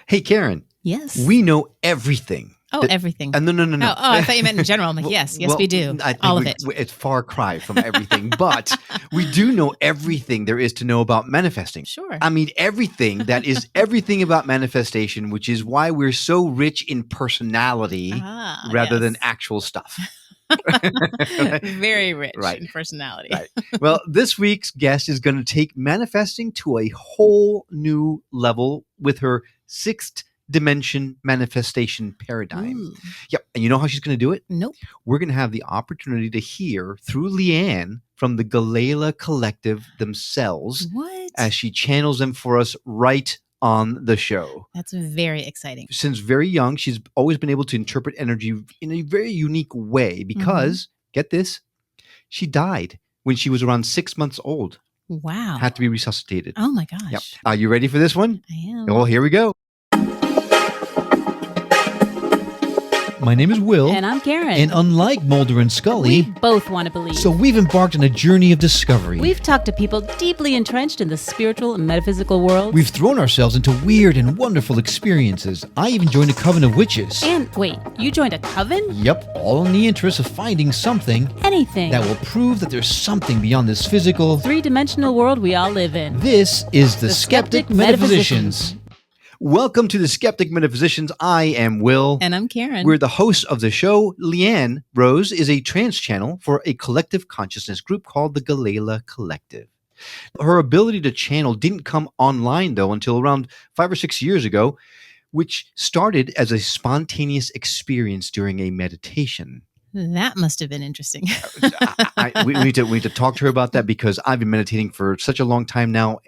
Hey, Karen. Yes. We know everything. Oh, everything. No. Oh, I thought you meant in general. I'm like, yes, we do. I think all of it. It's far cry from everything, but we do know everything there is to know about manifesting. Sure. I mean, everything that is everything about manifestation, which is why we're so rich in personality rather than actual stuff. Very rich in personality. Right. Well, this week's guest is going to take manifesting to a whole new level with her sixth dimension manifestation paradigm. Ooh. Yep. And you know how she's going to do it? Nope. We're going to have the opportunity to hear through Leanne from the Galayla Collective themselves as she channels them for us right on the show. That's very exciting. Since very young, she's always been able to interpret energy in a very unique way because, get this, she died when she was around 6 months old. Wow. Had to be resuscitated. Oh my gosh. Yep. Are you ready for this one? I am. Well, here we go. My name is Will. And I'm Karen. And unlike Mulder and Scully, we both want to believe. So we've embarked on a journey of discovery. We've talked to people deeply entrenched in the spiritual and metaphysical world. We've thrown ourselves into weird and wonderful experiences. I even joined a coven of witches. And wait, you joined a coven? Yep, all in the interest of finding something. Anything. That will prove that there's something beyond this physical, three-dimensional world we all live in. This is the Skeptic Metaphysicians. Welcome to the Skeptic Metaphysicians. I am Will. And I'm Karen. We're the hosts of the show. Leanne Rose is a trance channel for a collective consciousness group called the Galayla Collective. Her ability to channel didn't come online, though, until around 5 or 6 years ago, which started as a spontaneous experience during a meditation. That must have been interesting. We need to talk to her about that because I've been meditating for such a long time now,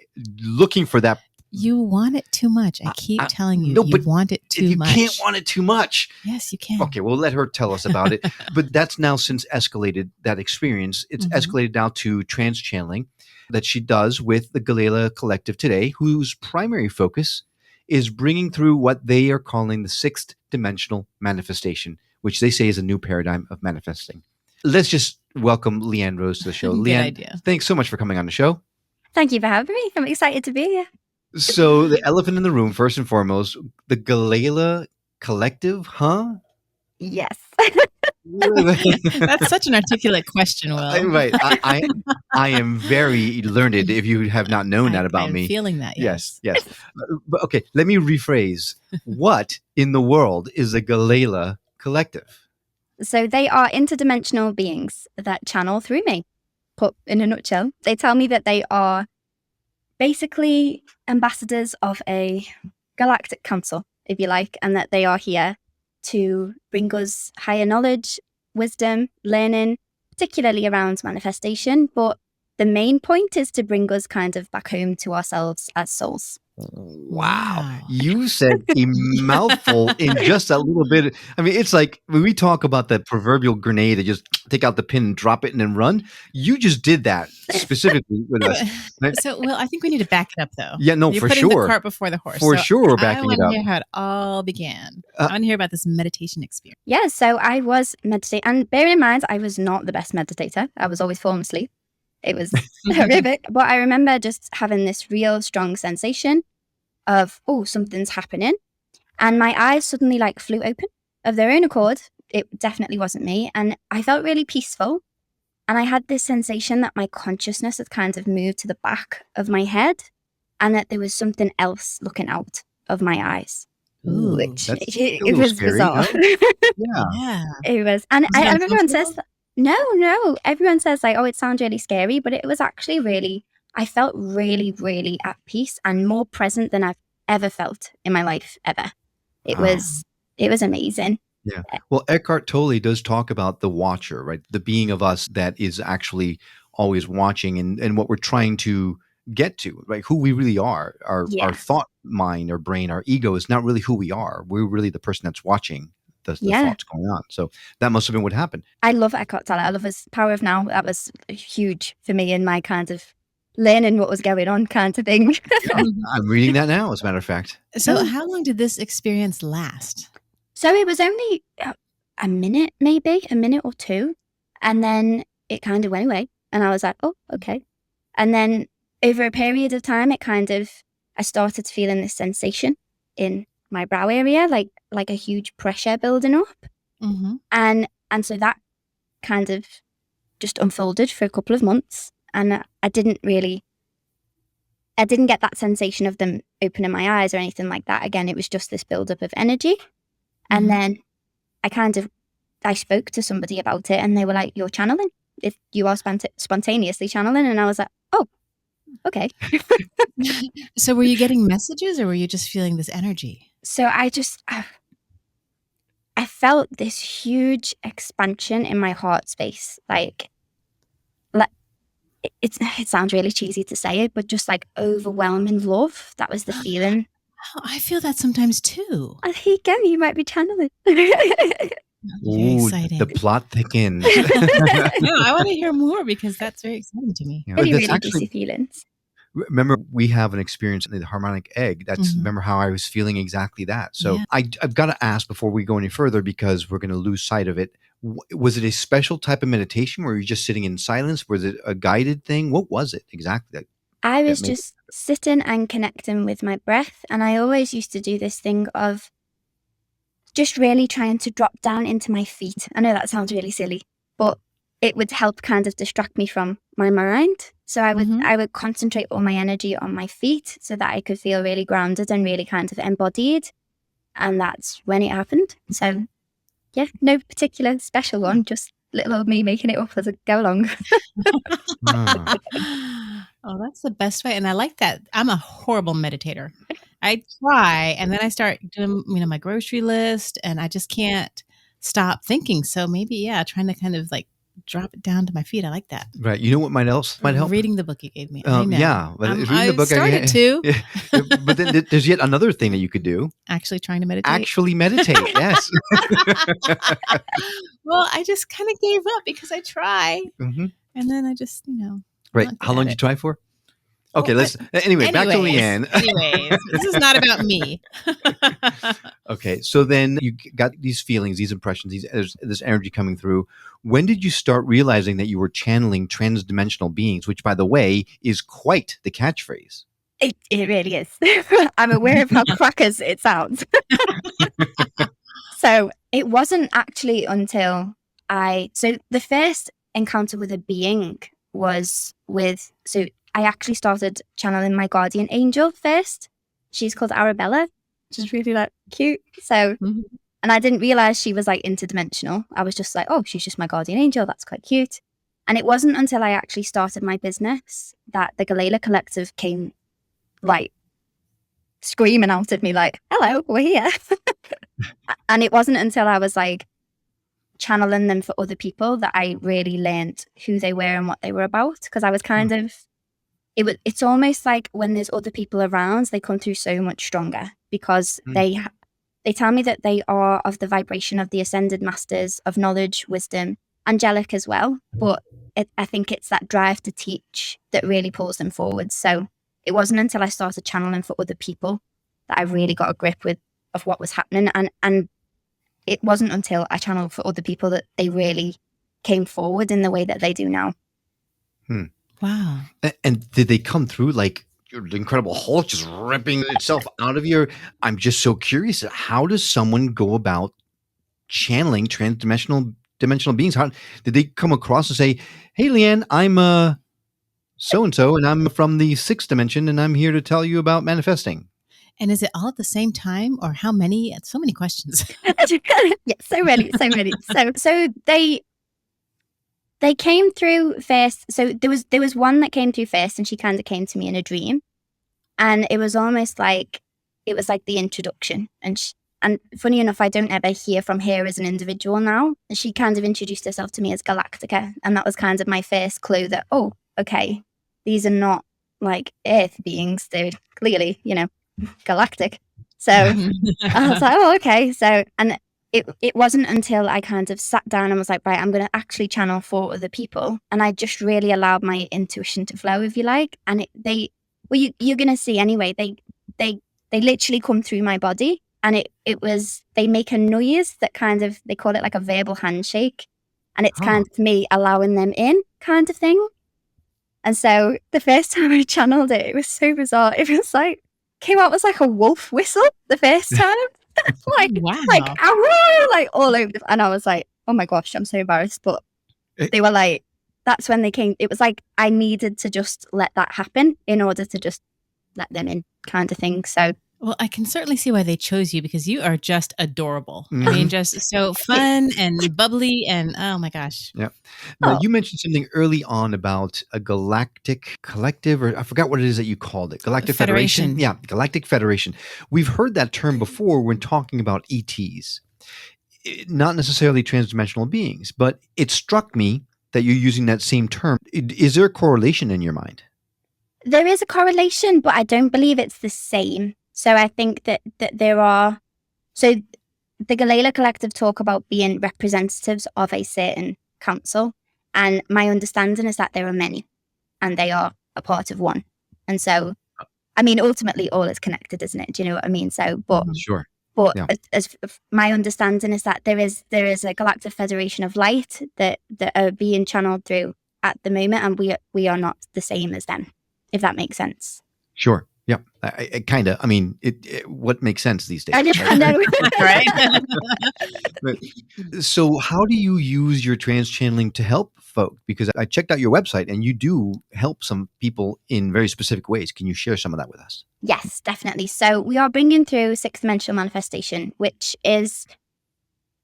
looking for that. You want it too much. I keep telling you, you want it too much. You can't want it too much. Yes, you can. Okay, well, let her tell us about it. But that's now since escalated, that experience. It's escalated now to trance channeling that she does with the Galayla Collective today, whose primary focus is bringing through what they are calling the sixth dimensional manifestation, which they say is a new paradigm of manifesting. Let's just welcome Leanne Rose to the show. Good Leanne, idea. Thanks so much for coming on the show. Thank you for having me. I'm excited to be here. So the elephant in the room, first and foremost, the Galayla Collective, huh? Yes. That's such an articulate question, Will. Right. I am very learned if you have not known that about me. I'm feeling that, yes. But okay, let me rephrase. What in the world is a Galayla Collective? So they are interdimensional beings that channel through me. Put in a nutshell, they tell me that they are basically ambassadors of a galactic council, if you like, and that they are here to bring us higher knowledge, wisdom, learning, particularly around manifestation. But the main point is to bring us kind of back home to ourselves as souls. Wow. You said a mouthful in just a little bit. I mean, it's like when we talk about the proverbial grenade that just take out the pin and drop it and then run. You just did that specifically with us. So, Will, I think we need to back it up, though. Yeah, no, You're for putting sure. the cart before the horse. For sure, we're backing it up. I want to hear how it all began. I want to hear about this meditation experience. Yeah, so I was meditating. And bearing in mind, I was not the best meditator. I was always falling asleep. It was horrific. But I remember just having this real strong sensation of, oh, something's happening. And my eyes suddenly like flew open of their own accord. It definitely wasn't me. And I felt really peaceful. And I had this sensation that my consciousness had kind of moved to the back of my head and that there was something else looking out of my eyes. Ooh, which it was scary, bizarre. No? Yeah. It was. And everyone says, no. Everyone says like, oh, it sounds really scary. But it was actually really, I felt really, really at peace and more present than I've ever felt in my life, ever. It was amazing. Yeah. Well, Eckhart Tolle does talk about the watcher, right? The being of us that is actually always watching and what we're trying to get to, right? Who we really are. Our thought mind or brain, our ego is not really who we are. We're really the person that's watching the thoughts going on. So that must have been what happened. I love Eckhart Tolle. I love his Power of Now. That was huge for me in my kind of learning what was going on kind of thing. I'm reading that now, as a matter of fact. So how long did this experience last? So it was only a minute, maybe a minute or two. And then it kind of went away. And I was like, oh, okay. And then over a period of time, I started feeling this sensation in my brow area, like a huge pressure building up. Mm-hmm. And so that kind of just unfolded for a couple of months. And I didn't get that sensation of them opening my eyes or anything like that. Again, it was just this buildup of energy. And then I spoke to somebody about it, and they were like, "You're channeling. If you are spontaneously channeling." And I was like, "Oh, okay." So were you getting messages, or were you just feeling this energy? So I felt this huge expansion in my heart space. Like it sounds really cheesy to say it, but just like overwhelming love. That was the feeling. Oh, I feel that sometimes too. Again, you might be channeling. Very exciting. The plot thickens. No, I want to hear more because that's very exciting to me. Really juicy feelings. Remember, we have an experience in the harmonic egg. Remember how I was feeling exactly that. So I've got to ask before we go any further, because we're going to lose sight of it. Was it a special type of meditation where you're just sitting in silence? Was it a guided thing? What was it exactly? I was just sitting and connecting with my breath. And I always used to do this thing of just really trying to drop down into my feet. I know that sounds really silly, but it would help kind of distract me from my mind. So I would concentrate all my energy on my feet so that I could feel really grounded and really kind of embodied. And that's when it happened. So yeah, no particular special one, just little old me making it up as I go along. Oh, that's the best way. And I like that. I'm a horrible meditator. I try, and then I start doing, my grocery list, and I just can't stop thinking. So maybe, trying to kind of like drop it down to my feet. I like that. Right. You know what might help? Reading the book you gave me. Yeah. But reading the book, started to. Yeah. But then there's yet another thing that you could do. Actually trying to meditate. Yes. Well, I just kind of gave up because I try. Mm-hmm. And then I just, Right. How long did you try for? Okay, anyway, back to Leanne. Anyways, this is not about me. Okay, so then you got these feelings, these impressions, this energy coming through. When did you start realizing that you were channeling transdimensional beings, which, by the way, is quite the catchphrase? It really is. I'm aware of how crackers it sounds. So it wasn't actually until so the first encounter with a being was I actually started channeling my guardian angel first. She's called Arabella, which is really like cute. So, and I didn't realize she was like interdimensional. I was just like, oh, she's just my guardian angel. That's quite cute. And it wasn't until I actually started my business that the Galayla Collective came like screaming out at me like, hello, we're here. And it wasn't until I was like channeling them for other people that I really learned who they were and what they were about. Because I was kind of, it's almost like when there's other people around, they come through so much stronger because they tell me that they are of the vibration of the ascended masters of knowledge, wisdom, angelic as well. But I think it's that drive to teach that really pulls them forward. So it wasn't until I started channeling for other people that I really got a grip of what was happening. And it wasn't until I channeled for other people that they really came forward in the way that they do now. Wow. And did they come through like your Incredible Hulk just ripping itself out of your... I'm just so curious. How does someone go about channeling dimensional beings? How did they come across and say, hey, Leanne, I'm so-and-so, and I'm from the 6th dimension, and I'm here to tell you about manifesting? And is it all at the same time, or how many? So many questions. Yeah, so many. So they came through first. So there was one that came through first, and she kind of came to me in a dream, and it was almost like the introduction. And funny enough, I don't ever hear from her as an individual now. And she kind of introduced herself to me as Galactica, and that was kind of my first clue that, oh, okay, these are not like Earth beings. They're clearly, galactic. So I was like, oh, okay. So, and it wasn't until I kind of sat down and was like, right, I'm going to actually channel for other people. And I just really allowed my intuition to flow, if you like. And you're going to see anyway, they literally come through my body. And they make a noise that kind of, they call it like a verbal handshake. And it's kind of me allowing them in kind of thing. And so the first time I channeled it was so bizarre. It was like, came out as like a wolf whistle the first time. like Wow. like all over and I was like, oh my gosh, I'm so embarrassed. But they were like, that's when they came. It was like I needed to just let that happen in order to just let them in, kind of thing. So Well, I can certainly see why they chose you, because you are just adorable. I Mhm. mean, just so fun and bubbly, and oh my gosh. Yeah. Now, Oh. you mentioned something early on about a galactic collective, or I forgot what it is that you called it. Galactic Federation? Federation. Yeah, Galactic Federation. We've heard that term before when talking about ETs. Not necessarily transdimensional beings, but it struck me that you're using that same term. Is there a correlation in your mind? there is a correlation, but I don't believe it's the same. So I think that there are. So the Galayla Collective talk about being representatives of a certain council, and my understanding is that there are many, and they are a part of one. And so, I mean, ultimately, all is connected, isn't it? Do you know what I mean? So, but Sure. but Yeah. as my understanding is that there is a Galactic Federation of Light that are being channeled through at the moment, and we are not the same as them, if that makes sense. Sure. Yeah. I kind of. I mean, what makes sense these days? I know. Right? So, how do you use your trans channeling to help folk? Because I checked out your website, and you do help some people in very specific ways. Can you share some of that with us? Yes, definitely. So we are bringing through sixth dimensional manifestation, which is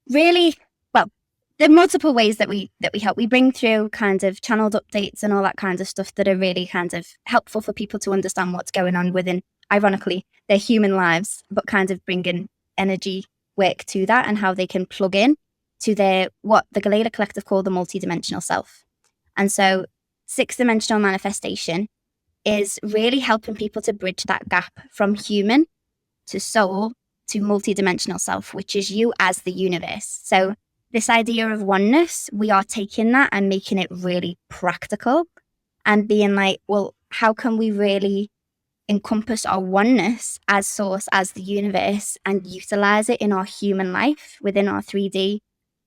really, well, there are multiple ways that we help. We bring through kind of channeled updates and all that kind of stuff that are really kind of helpful for people to understand what's going on within, ironically, their human lives, but kind of bringing energy work to that and how they can plug in to their, what the Galayla Collective call the multidimensional self. And so sixth dimensional manifestation is really helping people to bridge that gap from human to soul to multidimensional self, which is you as the universe. So this idea of oneness, we are taking that and making it really practical and being like, well, how can we really encompass our oneness as source, as the universe, and utilize it in our human life within our 3D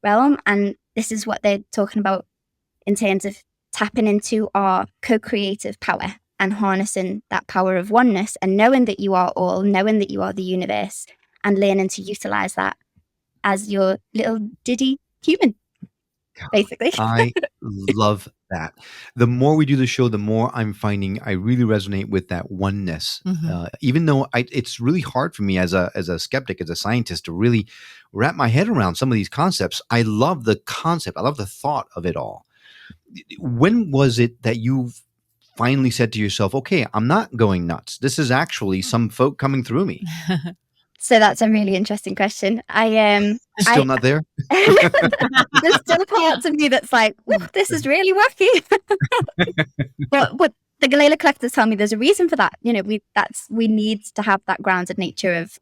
realm? And this is what they're talking about in terms of tapping into our co-creative power and harnessing that power of oneness and knowing that you are all, knowing that you are the universe, and learning to utilize that as your little diddy human, basically. I love that. The more we do the show, the more I'm finding I really resonate with that oneness. Mhm. Even though it's really hard for me as a skeptic, as a scientist, to really wrap my head around some of these concepts. I love the concept. I love the thought of it all. When was it that you finally said to yourself, okay, I'm not going nuts. This is actually some folk coming through me? So that's a really interesting question. Still not there? There's still parts of me that's like, this is really wacky. but the Galayla Collective tell me there's a reason for that. You know, we need to have that grounded nature of,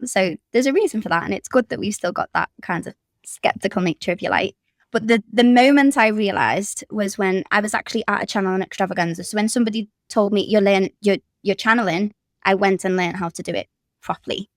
so there's a reason for that. And it's good that we've still got that kind of skeptical nature, if you like. But the moment I realized was when I was actually at a channeling extravaganza. So when somebody told me you're channeling, I went and learned how to do it properly.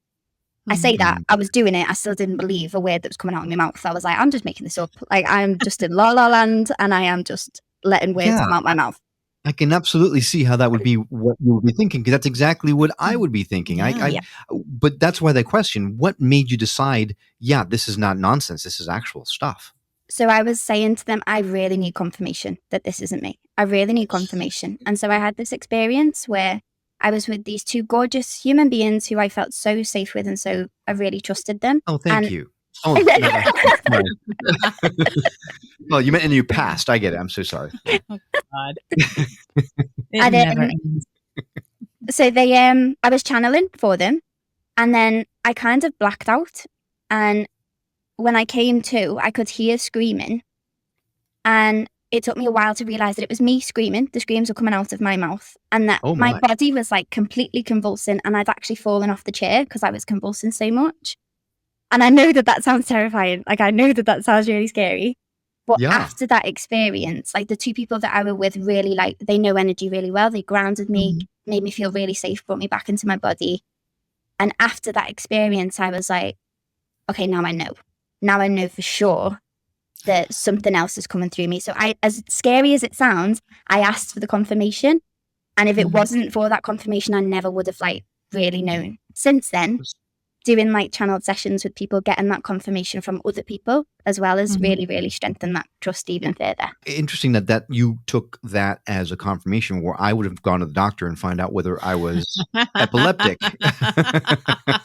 I say that I was doing it. I still didn't believe a word that was coming out of my mouth. I was like, I'm just making this up. Like I'm just in la la land and I am just letting words come out my mouth. I can absolutely see how that would be what you would be thinking, because that's exactly what I would be thinking. Yeah. But that's why the question, what made you decide, this is not nonsense, this is actual stuff? So I was saying to them, I really need confirmation that this isn't me. I really need confirmation. And so I had this experience where I was with these two gorgeous human beings who I felt so safe with, and so I really trusted them. Oh, thank you. Oh, no. Well, you meant in your past. I get it. I'm so sorry. Oh God. And Never ends. So I was channeling for them, and then I kind of blacked out. And when I came to, I could hear screaming, and it took me a while to realize that it was me screaming. The screams were coming out of my mouth, and that my body was like completely convulsing, and I'd actually fallen off the chair because I was convulsing so much. And I know that sounds terrifying. Like I know that sounds really scary. But after that experience, like the two people that I were with really, like, they know energy really well. They grounded me, made me feel really safe, brought me back into my body. And after that experience, I was like, okay, now I know. Now I know for sure that something else is coming through me. So as scary as it sounds, I asked for the confirmation. And if it wasn't for that confirmation, I never would have really known. Since then, doing like channeled sessions with people, getting that confirmation from other people as well as really, really strengthen that trust even further. Interesting that you took that as a confirmation, where I would have gone to the doctor and find out whether I was epileptic.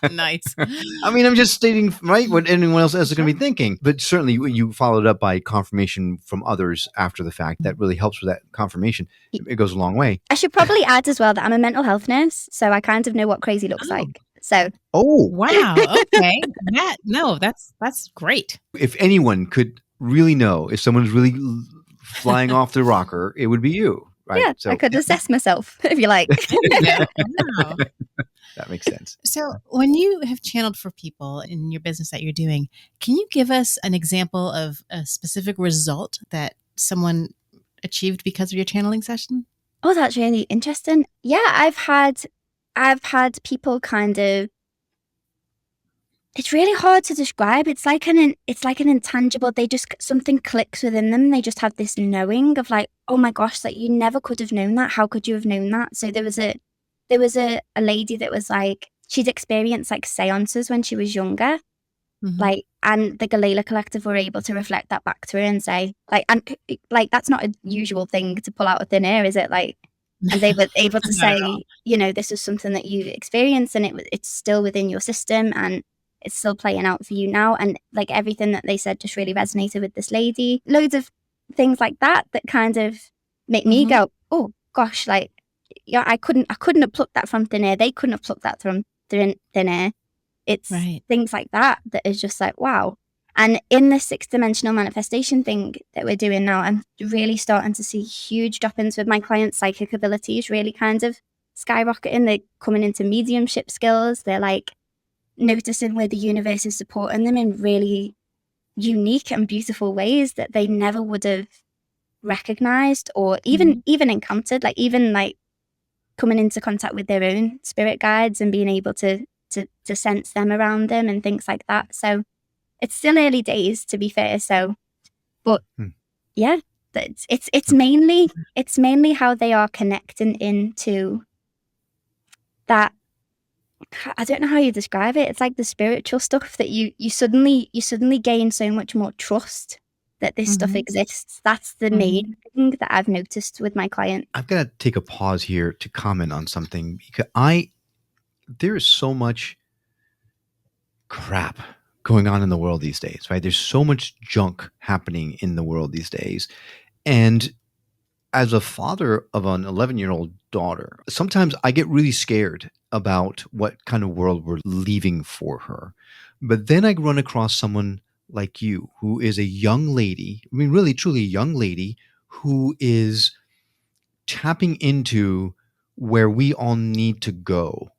Nice. I mean, I'm just stating right what anyone else is going to be thinking, but certainly you followed up by confirmation from others after the fact. That really helps with that confirmation. It goes a long way. I should probably add as well that I'm a mental health nurse, so I kind of know what crazy looks like. So, wow, okay, that's great. If anyone could really know if someone's really flying off the rocker, it would be you, right? Yeah, so I could assess myself if you like. Wow. That makes sense. So when you have channeled for people in your business that you're doing, can you give us an example of a specific result that someone achieved because of your channeling session? Oh, that's really interesting. Yeah, I've had people kind of, it's really hard to describe. It's like an intangible, they just, something clicks within them. They just have this knowing of like, oh my gosh, like you never could have known that. How could you have known that? So there was a lady that was like, she'd experienced like seances when she was younger. Like, and the Galayla Collective were able to reflect that back to her and say like, and like, that's not a usual thing to pull out of thin air, is it? Like, and they were able to say, you know, this is something that you've experienced and it's still within your system and it's still playing out for you now. And like everything that they said just really resonated with this lady. Loads of things like that kind of make me go, oh gosh, like, yeah, I couldn't have plucked that from thin air. They couldn't have plucked that from thin air. It's things like that is just like, wow. And in this 6-dimensional manifestation thing that we're doing now, I'm really starting to see huge drop-ins with my clients' psychic abilities really kind of skyrocketing. They're coming into mediumship skills. They're like noticing where the universe is supporting them in really unique and beautiful ways that they never would have recognized or even encountered, like even like coming into contact with their own spirit guides and being able to sense them around them and things like that. So it's still early days, to be fair. So, but yeah, it's mainly how they are connecting into that. I don't know how you describe it. It's like the spiritual stuff that you suddenly gain so much more trust that this stuff exists. That's the main thing that I've noticed with my client. I've got to take a pause here to comment on something because there is so much crap going on in the world these days, right? There's so much junk happening in the world these days. And as a father of an 11-year-old daughter, sometimes I get really scared about what kind of world we're leaving for her. But then I run across someone like you, who is a young lady, I mean, really, truly a young lady who is tapping into where we all need to go.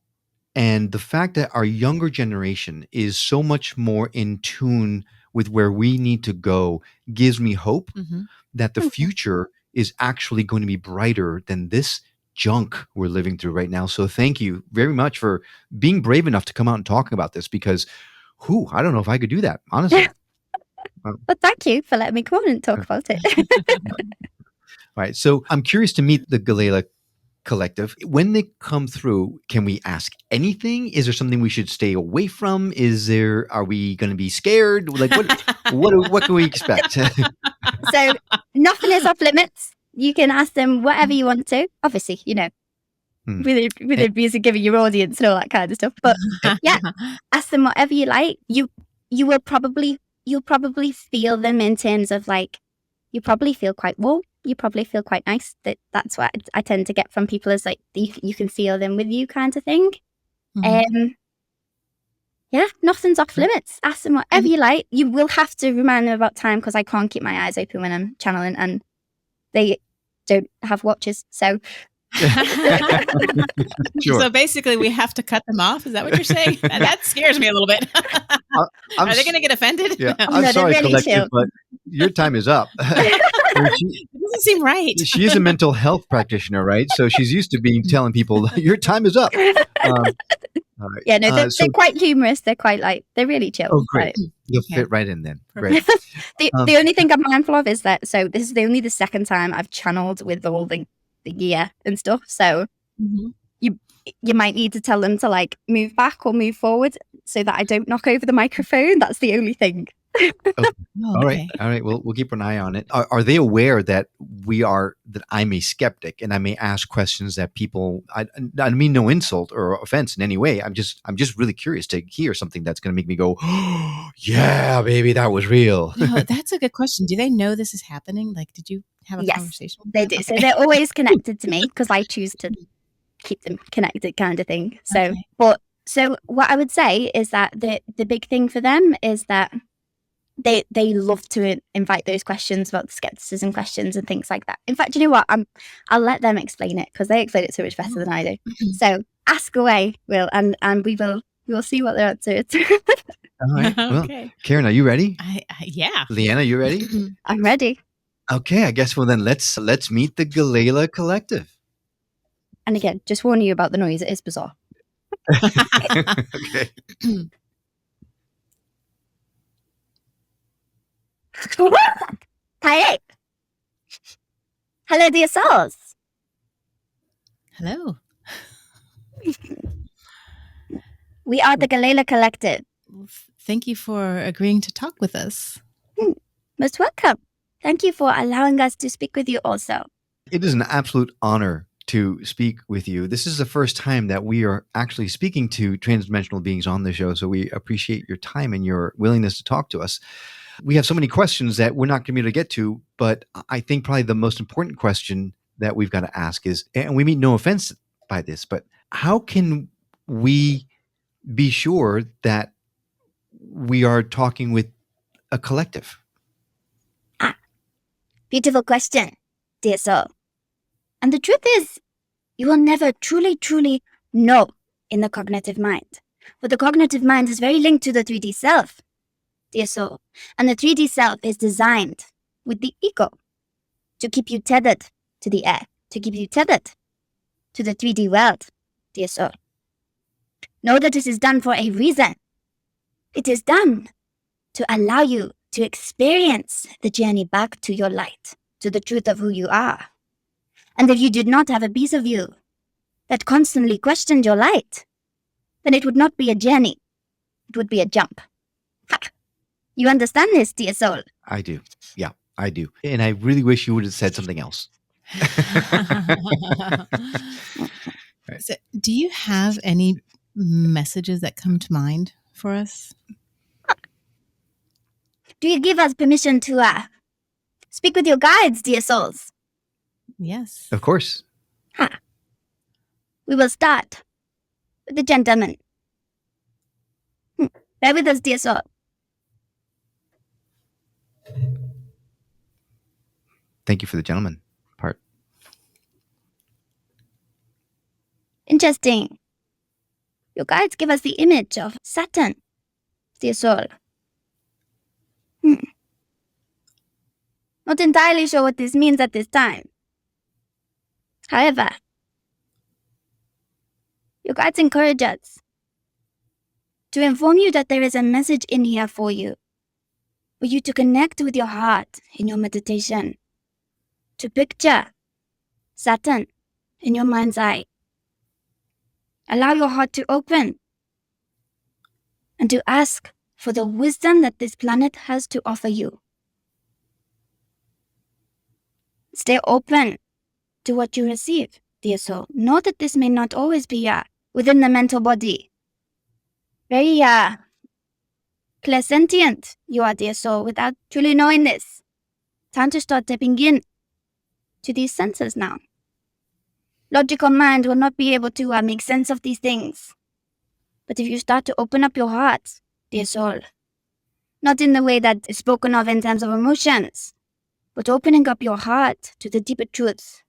And the fact that our younger generation is so much more in tune with where we need to go gives me hope that the future is actually going to be brighter than this junk we're living through right now. So thank you very much for being brave enough to come out and talk about this because, I don't know if I could do that, honestly. But thank you for letting me come on and talk about it. All right. So I'm curious to meet the Galayla Collective. When they come through, can we ask anything? Is there something we should stay away from? Are we going to be scared? Like what can we expect? So nothing is off limits. You can ask them whatever you want to. Obviously, you know, with the music giving your audience and all that kind of stuff. But yeah, ask them whatever you like. You'll probably feel them in terms of like, you probably feel quite warm. You probably feel quite nice. That's what I tend to get from people is like, you can feel them with you kind of thing. Yeah, nothing's off limits. Ask them whatever you like. You will have to remind them about time because I can't keep my eyes open when I'm channeling and they don't have watches. So Sure. So basically we have to cut them off. Is that what you're saying? That scares me a little bit. Are they going to get offended? Yeah, I'm sorry, really Collective, but your time is up. It doesn't seem right. She is a mental health practitioner, right? So she's used to telling people, your time is up. Right. Yeah, no, they're quite humorous. They're quite they're really chill. Oh, great. You'll fit right in then. Great. The only thing I'm mindful of is that, so this is only the second time I've channeled with all the gear and stuff. So you might need to tell them to like move back or move forward so that I don't knock over the microphone. That's the only thing. All right. We'll keep an eye on it. Are they aware that that I'm a skeptic and I may ask questions that people? I mean, no insult or offense in any way. I'm just really curious to hear something that's going to make me go, oh, yeah, baby, that was real. No, that's a good question. Do they know this is happening? Like, did you have a Yes, conversation with they them? do. Okay. So they're always connected to me because I choose to keep them connected, kind of thing. So, Okay. so what I would say is that the big thing for them is that they love to invite those questions about the skepticism questions and things like that. In fact, you know what? I'll let them explain it because they explain it so much better than I do. So ask away, Will, and we will see what their answer is. All right. Well, Okay. Karen, are you ready? Yeah. Leanna, you ready? I'm ready. Okay, I guess. Well, then let's meet the Galayla Collective. And again, just warning you about the noise. It is bizarre. Okay. Hi. Hello, dear souls. Hello. We are the Galayla Collective. Well, thank you for agreeing to talk with us. Most welcome. Thank you for allowing us to speak with you also. It is an absolute honor to speak with you. This is the first time that we are actually speaking to transdimensional beings on the show, so we appreciate your time and your willingness to talk to us. We have so many questions that we're not going to be able to get to, but I think probably the most important question that we've got to ask is, and we mean no offense by this, but how can we be sure that we are talking with a collective? Beautiful question, dear soul. And the truth is, you will never truly know in the cognitive mind. But the cognitive mind is very linked to the 3D self, dear soul. And the 3D self is designed with the ego to keep you tethered to the air, to keep you tethered to the 3D world, dear soul. Know that it is done for a reason. It is done to allow you to experience the journey back to your light, to the truth of who you are. And if you did not have a piece of you that constantly questioned your light, then it would not be a journey. It would be a jump. Ha! You understand this, dear soul? I do. Yeah, I do. And I really wish you would have said something else. So, do you have any messages that come to mind for us? Do you give us permission to speak with your guides, dear souls? Yes. Of course. We will start with the gentleman. Bear with us, dear soul. Thank you for the gentleman part. Interesting. Your guides give us the image of Saturn, dear soul. Not entirely sure what this means at this time. However, your guides encourage us to inform you that there is a message in here for you to connect with your heart in your meditation, to picture Saturn in your mind's eye. Allow your heart to open and to ask for the wisdom that this planet has to offer you. Stay open to what you receive, dear soul. Know that this may not always be within the mental body. Very clairsentient you are, dear soul, without truly knowing this. Time to start tapping in to these senses now. Logical mind will not be able to make sense of these things. But if you start to open up your heart, dear soul, not in the way that is spoken of in terms of emotions, but opening up your heart to the deeper truths,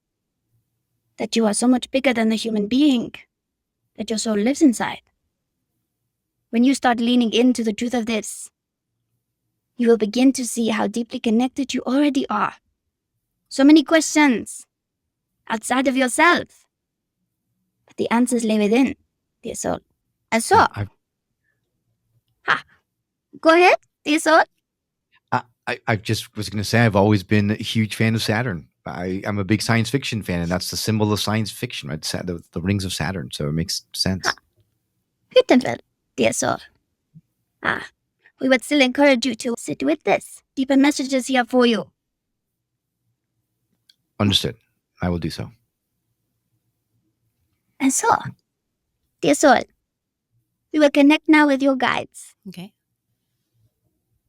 that you are so much bigger than the human being that your soul lives inside. When you start leaning into the truth of this, you will begin to see how deeply connected you already are. So many questions outside of yourself, but the answers lay within, dear soul. And so, go ahead, dear soul. I just was going to say I've always been a huge fan of Saturn. I'm a big science fiction fan, and that's the symbol of science fiction, right? The rings of Saturn. So it makes sense. Beautiful, dear soul. We would still encourage you to sit with this. Deeper messages here for you. Understood. I will do so. And so, dear soul, we will connect now with your guides. Okay.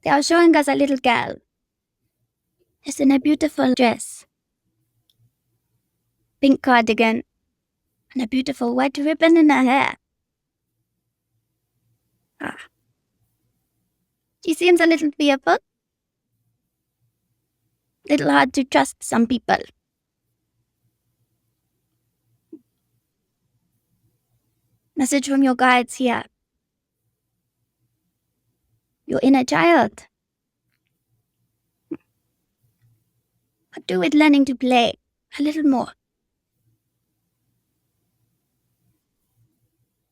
They are showing us a little girl. She's in a beautiful dress. Pink cardigan. And a beautiful white ribbon in her hair. She seems a little fearful. Little hard to trust some people. Message from your guides here. Your inner child. What do with learning to play a little more?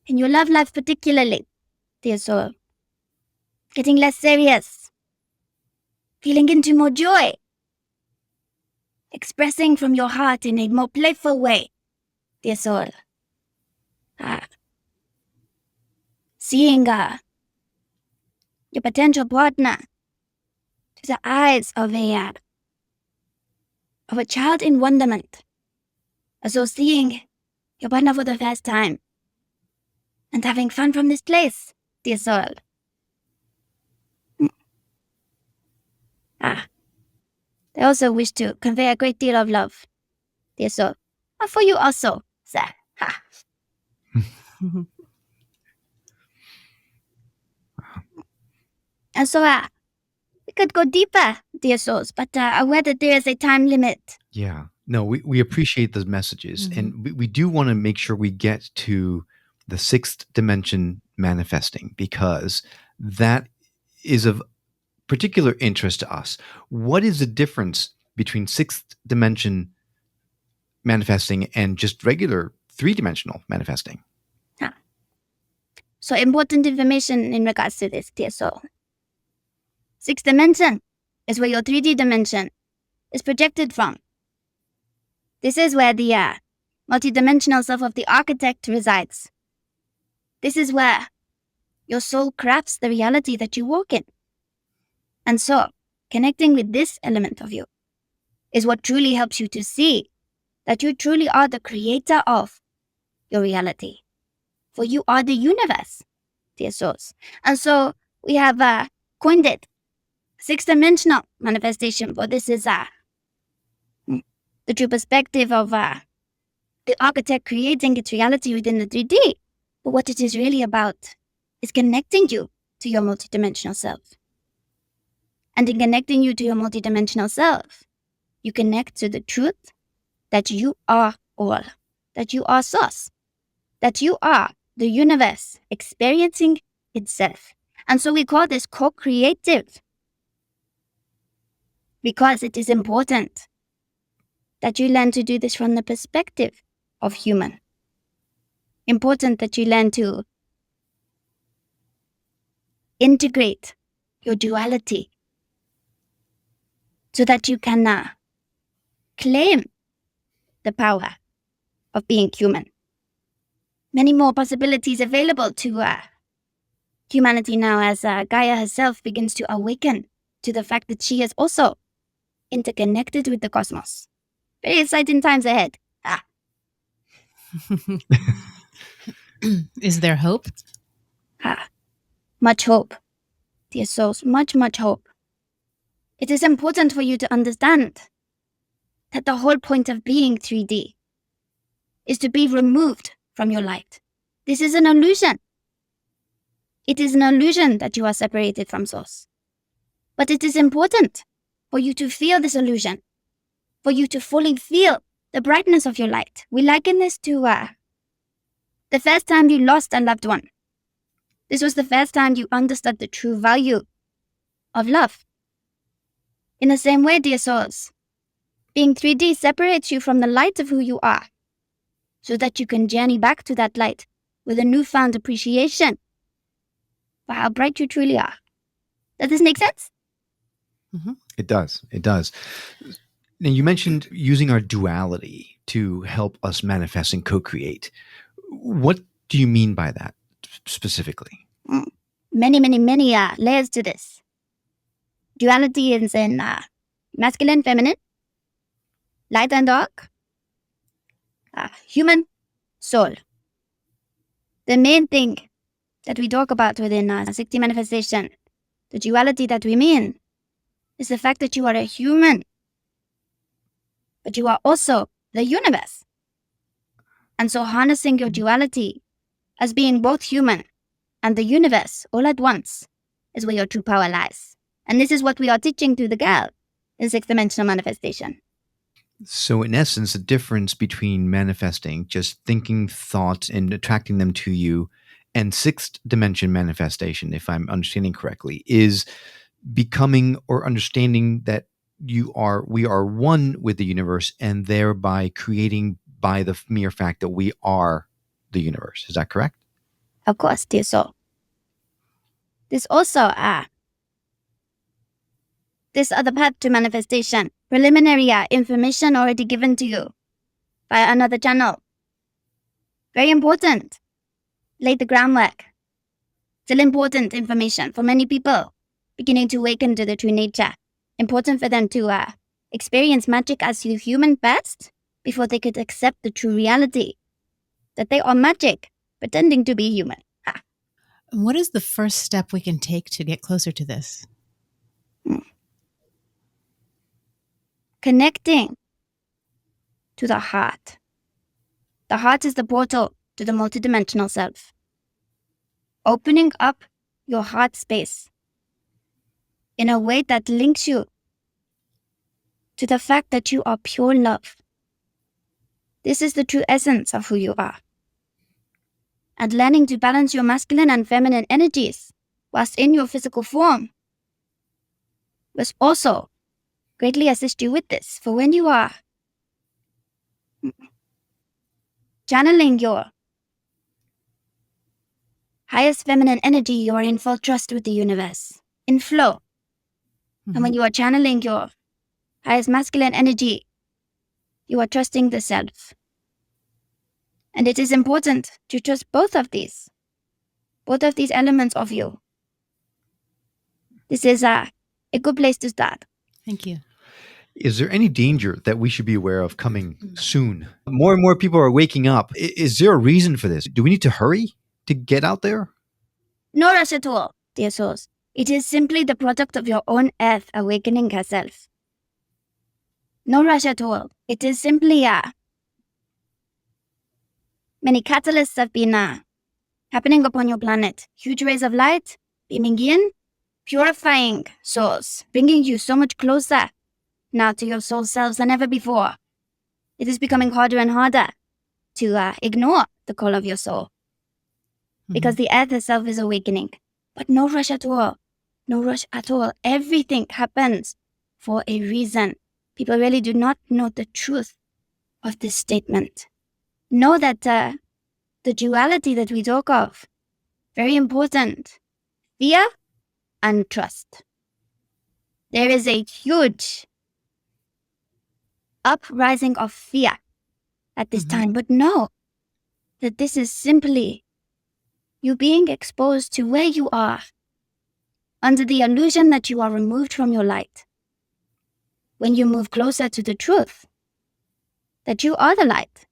In your love life particularly, dear soul. Getting less serious. Feeling into more joy. Expressing from your heart in a more playful way, dear soul. Seeing your potential partner through the eyes of a child in wonderment. As though seeing your partner for the first time. And having fun from this place, dear soul. They also wish to convey a great deal of love, dear soul. For you also, sir. And so, we could go deeper, dear souls, but aware that there is a time limit. Yeah. No, we appreciate those messages. And we do want to make sure we get to the sixth dimension manifesting, because that is of particular interest to us. What is the difference between sixth dimension manifesting and just regular three-dimensional manifesting? So important information in regards to this, dear soul. Sixth dimension is where your 3D dimension is projected from. This is where the multidimensional self of the architect resides. This is where your soul crafts the reality that you walk in. And so, connecting with this element of you is what truly helps you to see that you truly are the creator of your reality. For you are the universe, dear souls. And so, we have coined it sixth dimensional manifestation, for this is the true perspective of the architect creating its reality within the 3D. But what it is really about is connecting you to your multidimensional self. And in connecting you to your multidimensional self, you connect to the truth that you are all, that you are source, that you are the universe experiencing itself. And so we call this co-creative, because it is important that you learn to do this from the perspective of human. Important that you learn to integrate your duality so that you can claim the power of being human. Many more possibilities available to humanity now as Gaia herself begins to awaken to the fact that she is also interconnected with the cosmos. Very exciting times ahead. Is there hope? Much hope, dear souls, much, much hope. It is important for you to understand that the whole point of being 3D is to be removed from your light. This is an illusion. It is an illusion that you are separated from source. But it is important for you to feel this illusion, for you to fully feel the brightness of your light. We liken this to the first time you lost a loved one. This was the first time you understood the true value of love. In the same way, dear souls, being 3D separates you from the light of who you are, so that you can journey back to that light with a newfound appreciation for how bright you truly are. Does this make sense? It does. It does. Now, you mentioned using our duality to help us manifest and co-create. What do you mean by that specifically? Many layers to this. Duality is in masculine, feminine, light and dark, human, soul. The main thing that we talk about within Skeptic Manifestation, the duality that we mean, is the fact that you are a human, but you are also the universe. And so harnessing your duality as being both human and the universe all at once is where your true power lies. And this is what we are teaching to the girl in sixth dimensional manifestation. So in essence, the difference between manifesting, just thinking thoughts and attracting them to you, and sixth dimension manifestation, if I'm understanding correctly, is becoming or understanding that we are one with the universe, and thereby creating by the mere fact that we are the universe. Is that correct? Of course, dear soul. This also this other path to manifestation, preliminary information already given to you by another channel. Very important. Lay the groundwork. Still important information for many people beginning to awaken to the true nature. Important for them to experience magic as the human best before they could accept the true reality that they are magic, pretending to be human. What is the first step we can take to get closer to this? Connecting to the heart. The heart is the portal to the multidimensional self. Opening up your heart space in a way that links you to the fact that you are pure love. This is the true essence of who you are. And learning to balance your masculine and feminine energies whilst in your physical form will also greatly assist you with this. For when you are channeling your highest feminine energy, you are in full trust with the universe, in flow. Mm-hmm. And when you are channeling your highest masculine energy, you are trusting the self. And it is important to trust both of these elements of you. This is a good place to start. Thank you. Is there any danger that we should be aware of coming soon? More and more people are waking up. Is there a reason for this? Do we need to hurry to get out there? No rush at all, dear souls. It is simply the product of your own earth awakening herself. No rush at all. It is simply many catalysts have been happening upon your planet. Huge rays of light beaming in, purifying souls, bringing you so much closer now to your soul selves than ever before. It is becoming harder and harder to ignore the call of your soul. Because the earth herself is awakening. But no rush at all. No rush at all. Everything happens for a reason. People really do not know the truth of this statement. Know that the duality that we talk of, very important. Fear and trust. There is a huge uprising of fear at this time. But know that this is simply you being exposed to where you are under the illusion that you are removed from your light. When you move closer to the truth, that you are the light,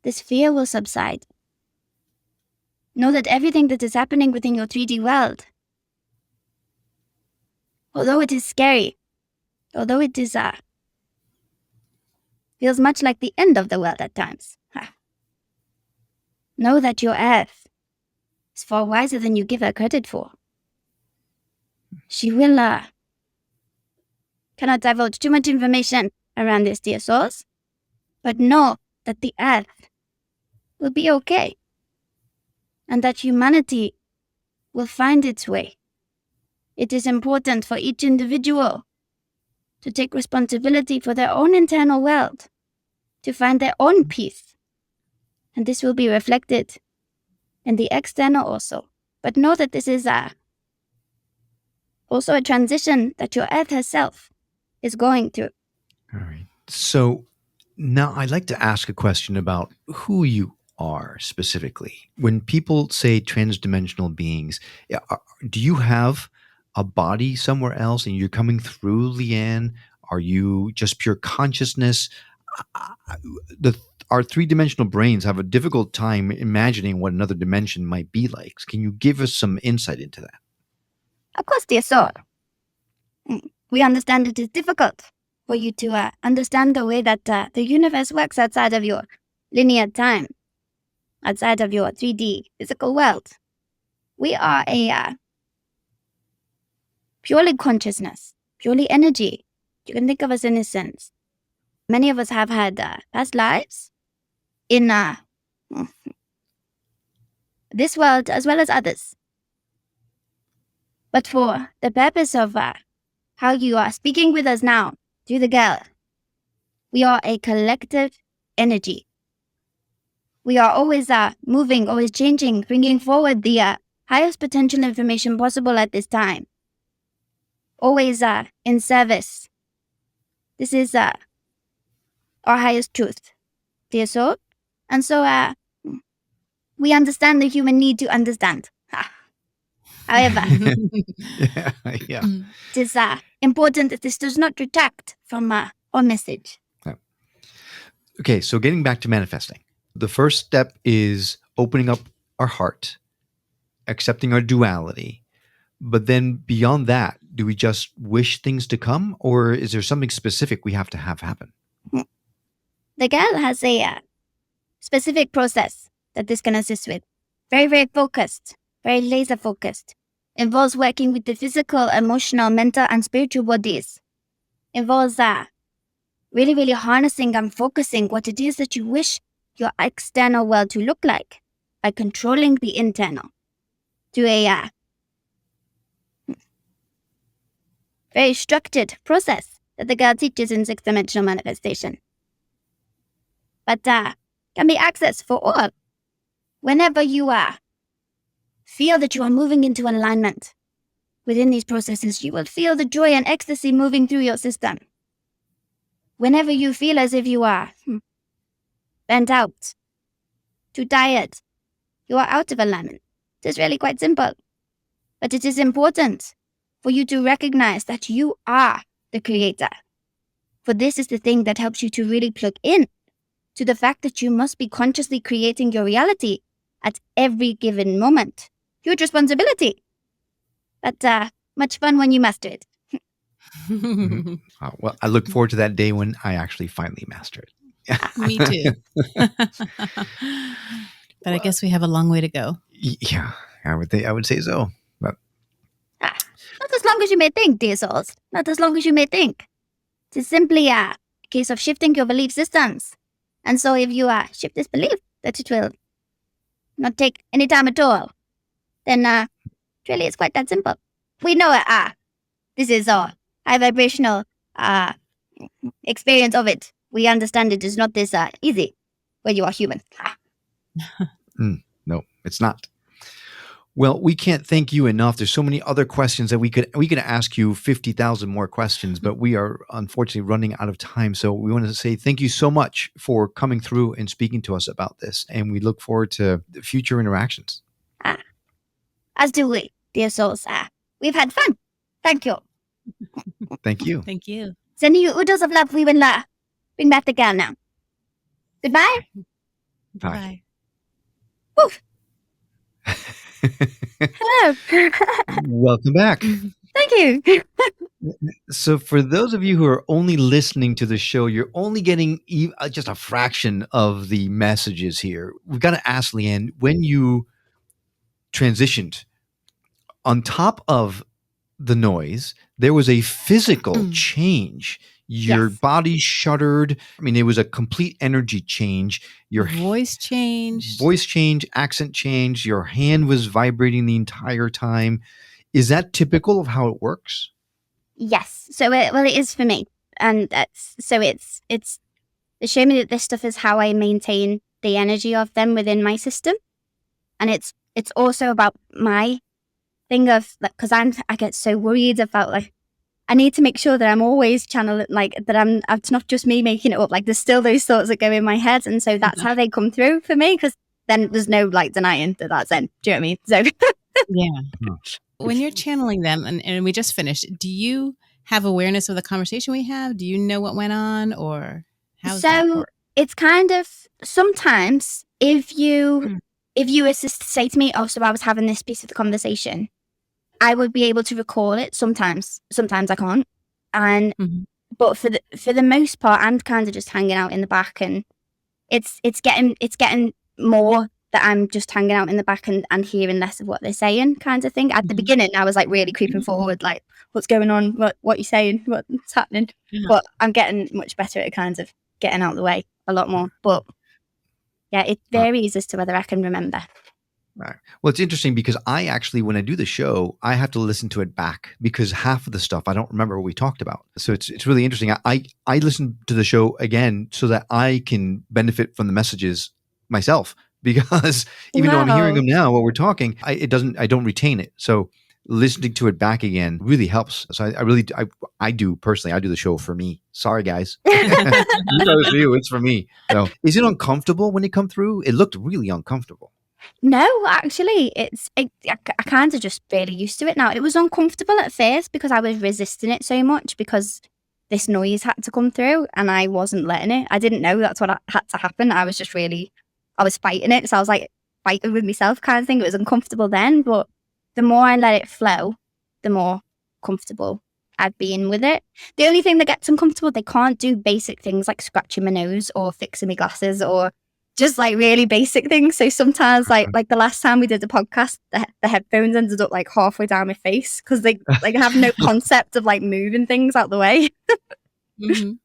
this fear will subside. Know that everything that is happening within your 3D world, although it is scary, although it is feels much like the end of the world at times, know that your earth is far wiser than you give her credit for. She will cannot divulge too much information around this, dear souls, but know that the earth will be okay, and that humanity will find its way. It is important for each individual to take responsibility for their own internal world, to find their own peace, and this will be reflected in the external also. But know that this is also a transition that your earth herself is going through. All right. So now I'd like to ask a question about who you are specifically. When people say transdimensional beings, do you have a body somewhere else and you're coming through, Leanne? Are you just pure consciousness? The Our three-dimensional brains have a difficult time imagining what another dimension might be like. Can you give us some insight into that? Of course, dear soul. We understand it is difficult for you to understand the way that the universe works outside of your linear time, outside of your 3D physical world. We are a purely consciousness, purely energy. You can think of us in a sense. Many of us have had past lives in this world as well as others. But for the purpose of how you are speaking with us now through the girl, we are a collective energy. We are always moving, always changing, bringing forward the highest potential information possible at this time. Always in service. This is our highest truth, dear soul. And so we understand the human need to understand. However, Yeah. it is important that this does not detract from our message. Okay, so getting back to manifesting. The first step is opening up our heart, accepting our duality. But then beyond that, do we just wish things to come, or is there something specific we have to have happen? The girl has a specific process that this can assist with. Very, very focused, very laser focused. Involves working with the physical, emotional, mental, and spiritual bodies. Involves really, really harnessing and focusing what it is that you wish your external world to look like by controlling the internal to a very structured process that the girl teaches in sixth-dimensional manifestation. But can be accessed for all. Whenever you feel that you are moving into alignment within these processes, you will feel the joy and ecstasy moving through your system. Whenever you feel as if you are burnt out, too tired, you are out of alignment. It is really quite simple. But it is important for you to recognize that you are the creator. For this is the thing that helps you to really plug in to the fact that you must be consciously creating your reality at every given moment. Huge responsibility, but much fun when you master it. Well, I look forward to that day when I actually finally master it. Me too. But I guess we have a long way to go. Yeah, I would say so. But Not as long as you may think, dear souls. Not as long as you may think. It is simply a case of shifting your belief systems. And so if you shift this belief that it will not take any time at all, then really it's quite that simple. We know it. This is a high vibrational experience of it. We understand it is not this easy when you are human. No, it's not. Well, we can't thank you enough. There's so many other questions that we could ask you 50,000 more questions, but we are unfortunately running out of time. So we want to say thank you so much for coming through and speaking to us about this. And we look forward to future interactions. As do we, dear souls. We've had fun. Thank you. Thank you. Thank you. Sending you oodles of love. We will bring back the gal now. Goodbye. Bye. Woo. Hello. Welcome back. Thank you. So for those of you who are only listening to the show, you're only getting just a fraction of the messages here. We've got to ask Leanne, when you transitioned, on top of the noise, there was a physical change. Your Yes. body shuddered. I mean, it was a complete energy change. Your Voice changed. voice change, accent change. Your hand was vibrating the entire time. Is that typical of how it works? Yes. So it is for me, and it's they show me that this stuff is how I maintain the energy of them within my system, and it's also about my thing of because I get so worried about I need to make sure that I'm always channeling, like that it's not just me making it up. Like there's still those thoughts that go in my head. And so that's how they come through for me, because then there's no like denying that that's in. Do you know what I mean? So Yeah. When you're channeling them, and we just finished, do you have awareness of the conversation we have? Do you know what went on, or how's that work? It's kind of sometimes if you were to say to me, oh, so I was having this piece of the conversation, I would be able to recall it sometimes. Sometimes I can't. And but for the most part, I'm kind of just hanging out in the back, and it's getting more that I'm just hanging out in the back and hearing less of what they're saying, kind of thing. At the beginning, I was like really creeping forward, like, what's going on? What you saying? What's happening? But I'm getting much better at kind of getting out of the way a lot more. But yeah, it varies as to whether I can remember. Right. Well, it's interesting because I actually, when I do the show, I have to listen to it back because half of the stuff I don't remember what we talked about. So it's really interesting. I listen to the show again so that I can benefit from the messages myself, because even though I'm hearing them now while we're talking, I don't retain it. So listening to it back again really helps. So I do personally, I do the show for me. Sorry, guys. It's not for you, it's for me. So is it uncomfortable when it come through? It looked really uncomfortable. No, actually, I kind of just really used to it now. It was uncomfortable at first because I was resisting it so much because this noise had to come through and I wasn't letting it. I didn't know that's what had to happen. I was fighting it. So I was like fighting with myself kind of thing. It was uncomfortable then, but the more I let it flow, the more comfortable I've been with it. The only thing that gets uncomfortable, they can't do basic things like scratching my nose or fixing my glasses or just like really basic things. So sometimes like the last time we did the podcast, the headphones ended up like halfway down my face because they have no concept of like moving things out the way.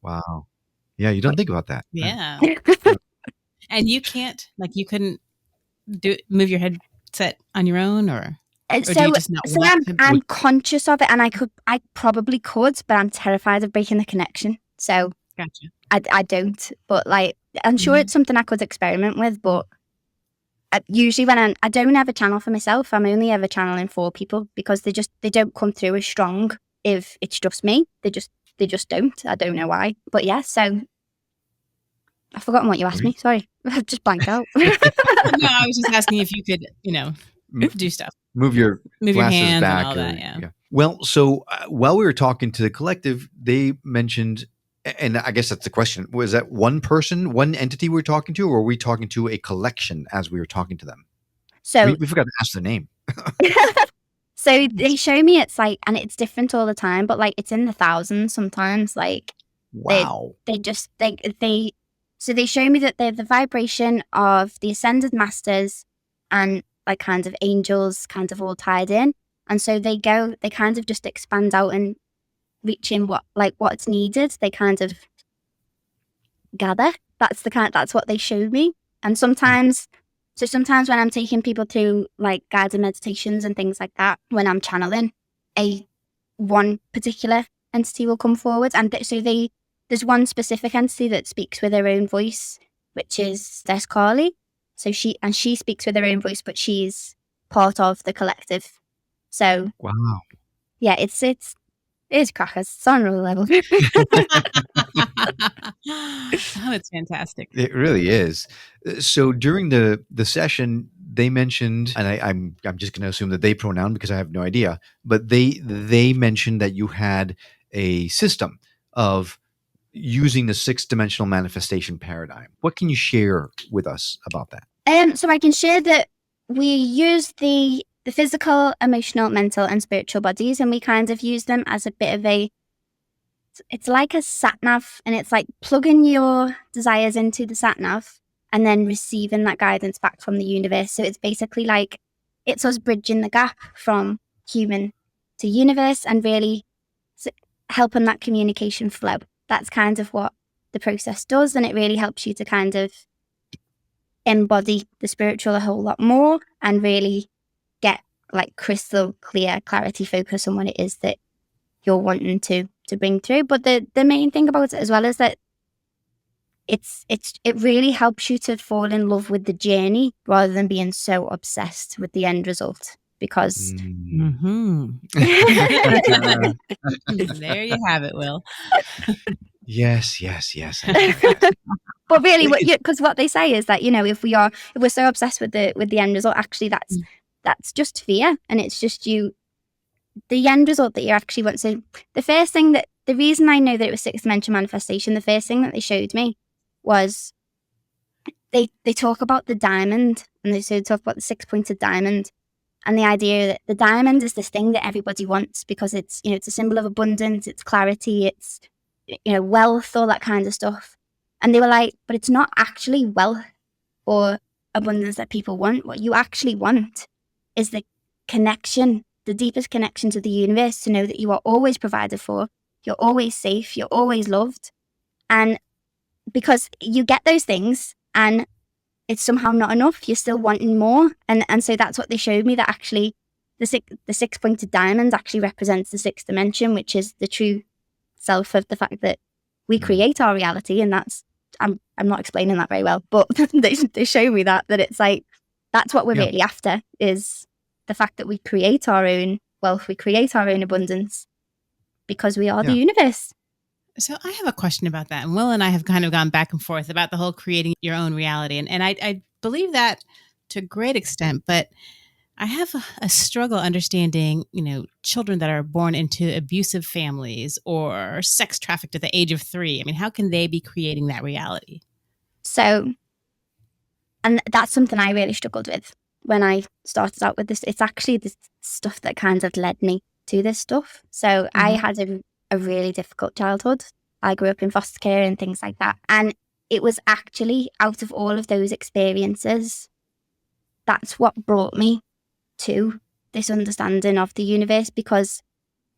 Wow. Yeah, you don't think about that. Yeah. And you couldn't move your headset on your own, or do you just not want to? I'm conscious of it, and I probably could, but I'm terrified of breaking the connection. So gotcha. I don't, but like I'm sure it's something I could experiment with. But usually when I don't ever channel for myself, I'm only ever channeling for people because they don't come through as strong if it's just me. They just don't. I don't know why, but yeah. So I've forgotten what you asked me. Sorry, I've just blanked out. No, I was just asking if you could, do stuff. Move your hands back. And all that, yeah. Well, so while we were talking to the collective, they mentioned, and I guess that's the question, was that one person, one entity we were talking to, or were we talking to a collection as we were talking to them? So we forgot to ask the name. So they show me it's like, and it's different all the time, but like it's in the thousands sometimes. Like, wow. So they show me that they're the vibration of the ascended masters and like kind of angels kind of all tied in. And so they kind of just expand out and reach in what's needed. They kind of gather. That's what they show me. And sometimes when I'm taking people through like guided meditations and things like that, when I'm channeling, one particular entity will come forward. And there's one specific entity that speaks with her own voice, which is Carly. So she speaks with her own voice, but she's part of the collective. So wow, yeah, it's crackers. It's on another level. Oh, it's fantastic. It really is. So during the session, they mentioned, and I'm just going to assume that they pronoun because I have no idea, but they mentioned that you had a system of using the 6-dimensional manifestation paradigm. What can you share with us about that? So I can share that we use the physical, emotional, mental, and spiritual bodies, and we kind of use them as a bit of it's like a sat-nav, and it's like plugging your desires into the sat-nav and then receiving that guidance back from the universe. So it's basically like, it's us bridging the gap from human to universe and really helping that communication flow. That's kind of what the process does, and it really helps you to kind of embody the spiritual a whole lot more and really get like crystal clear clarity focus on what it is that you're wanting to bring through. But the main thing about it as well is that it really helps you to fall in love with the journey rather than being so obsessed with the end result. because Mm-hmm. There you have it, Will. Yes, yes, yes. but really, because what they say is that, if we're so obsessed with the end result, actually that's just fear, and it's just the end result that you actually want. So the reason I know that it was sixth dimension manifestation, the first thing that they showed me was they talk about the diamond, and they talk about the 6-pointed diamond, and the idea that the diamond is this thing that everybody wants because it's it's a symbol of abundance, it's clarity, it's wealth, all that kind of stuff. And they were like, but it's not actually wealth or abundance that people want. What you actually want is the connection, the deepest connection to the universe, to know that you are always provided for, you're always safe, you're always loved. And because you get those things and it's somehow not enough, you're still wanting more. And so that's what they showed me, that actually the 6-pointed diamond actually represents the sixth dimension, which is the true self of the fact that we create our reality. And that's, I'm not explaining that very well, but they show me that it's like, that's what we're really after, is the fact that we create our own wealth, we create our own abundance, because we are the universe. So I have a question about that. And Will and I have kind of gone back and forth about the whole creating your own reality. And I believe that to a great extent, but I have a struggle understanding, children that are born into abusive families or sex trafficked at the age of 3. I mean, how can they be creating that reality? So, and that's something I really struggled with when I started out with this. It's actually the stuff that kind of led me to this stuff. So I had a really difficult childhood. I grew up in foster care and things like that. And it was actually out of all of those experiences, that's what brought me to this understanding of the universe, because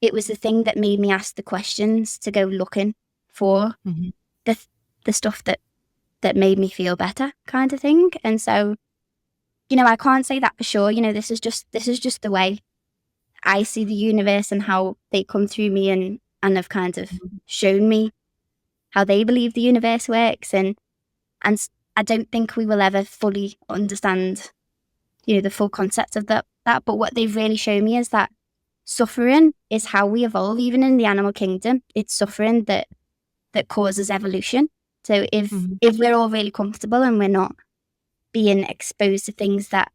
it was the thing that made me ask the questions, to go looking for the stuff that made me feel better, kind of thing. And so, I can't say that for sure. This is just the way I see the universe and how they come through me and have kind of shown me how they believe the universe works. And I don't think we will ever fully understand, the full concept of that. But what they've really shown me is that suffering is how we evolve. Even in the animal kingdom, it's suffering that causes evolution. So if we're all really comfortable and we're not being exposed to things that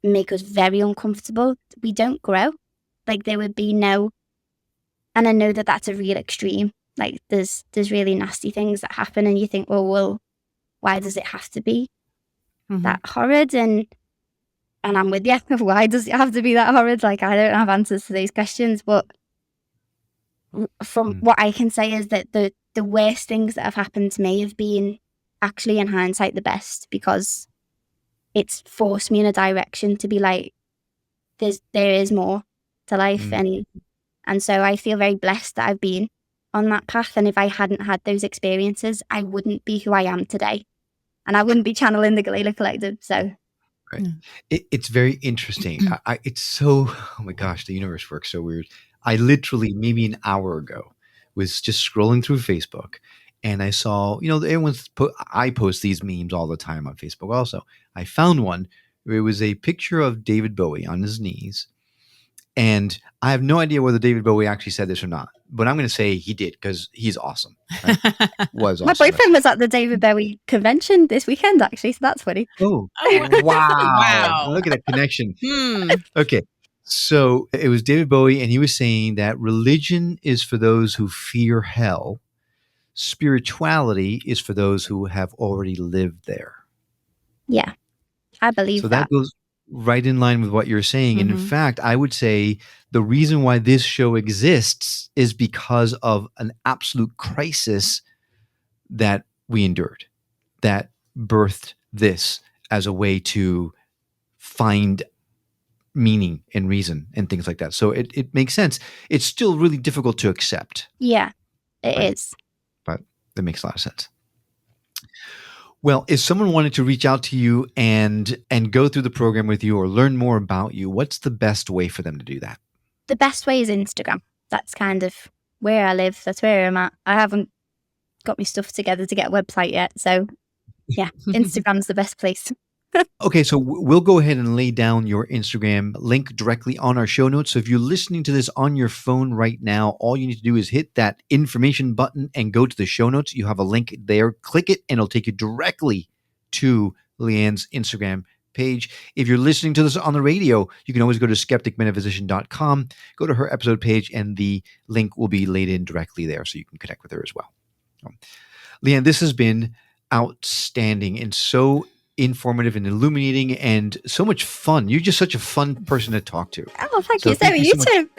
make us very uncomfortable, we don't grow. Like, there would be no, and I know that that's a real extreme. Like, there's really nasty things that happen, and you think, well, why does it have to be that horrid? And I'm with you. Why does it have to be that horrid? Like, I don't have answers to these questions, but from what I can say is that the worst things that have happened to me have been actually, in hindsight, the best, because it's forced me in a direction to be like, there is more to life. And so I feel very blessed that I've been on that path. And if I hadn't had those experiences, I wouldn't be who I am today. And I wouldn't be channeling the Galayla Collective. So right. It's very interesting. It's so, oh my gosh, the universe works so weird. I literally, maybe an hour ago, was just scrolling through Facebook, and I saw, I post these memes all the time on Facebook also. I found one where it was a picture of David Bowie on his knees. And I have no idea whether David Bowie actually said this or not, but I'm going to say he did, because he's awesome. Right? Was awesome. My boyfriend was at the David Bowie convention this weekend, actually, so that's funny. Oh, wow. Look at that connection. Okay. So it was David Bowie, and he was saying that religion is for those who fear hell. Spirituality is for those who have already lived there. Yeah, I believe that. So that goes right in line with what you're saying. And in fact, I would say the reason why this show exists is because of an absolute crisis that we endured, that birthed this as a way to find meaning and reason and things like that. So it makes sense. It's still really difficult to accept. Yeah, it is. But it makes a lot of sense. Well, if someone wanted to reach out to you and go through the program with you or learn more about you, what's the best way for them to do that? The best way is Instagram. That's kind of where I live. That's where I'm at. I haven't got my stuff together to get a website yet. So yeah, Instagram's the best place. Okay, so we'll go ahead and lay down your Instagram link directly on our show notes. So if you're listening to this on your phone right now, all you need to do is hit that information button and go to the show notes. You have a link there. Click it, and it'll take you directly to Leanne's Instagram page. If you're listening to this on the radio, you can always go to skepticmetaphysician.com, go to her episode page, and the link will be laid in directly there so you can connect with her as well. Leanne, this has been outstanding and so informative and illuminating and so much fun. You're just such a fun person to talk to. Oh, thank you. So you too.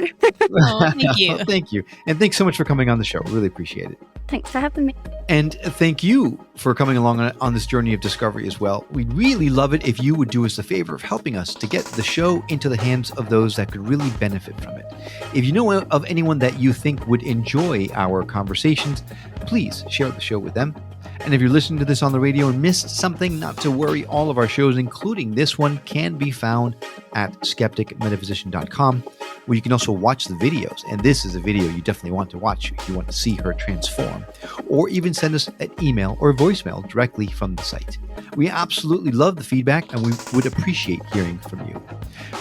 Oh, thank you. Thank you. And thanks so much for coming on the show. Really appreciate it. Thanks for having me. And thank you for coming along on this journey of discovery as well. We'd really love it if you would do us the favor of helping us to get the show into the hands of those that could really benefit from it. If you know of anyone that you think would enjoy our conversations, please share the show with them. And if you're listening to this on the radio and missed something, not to worry. All of our shows, including this one, can be found at skepticmetaphysician.com, where you can also watch the videos. And this is a video you definitely want to watch if you want to see her transform, or even send us an email or voicemail directly from the site. We absolutely love the feedback, and we would appreciate hearing from you.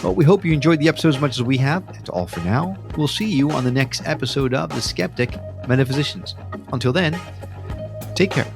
Well, we hope you enjoyed the episode as much as we have. That's all for now. We'll see you on the next episode of The Skeptic Metaphysicians. Until then, take care.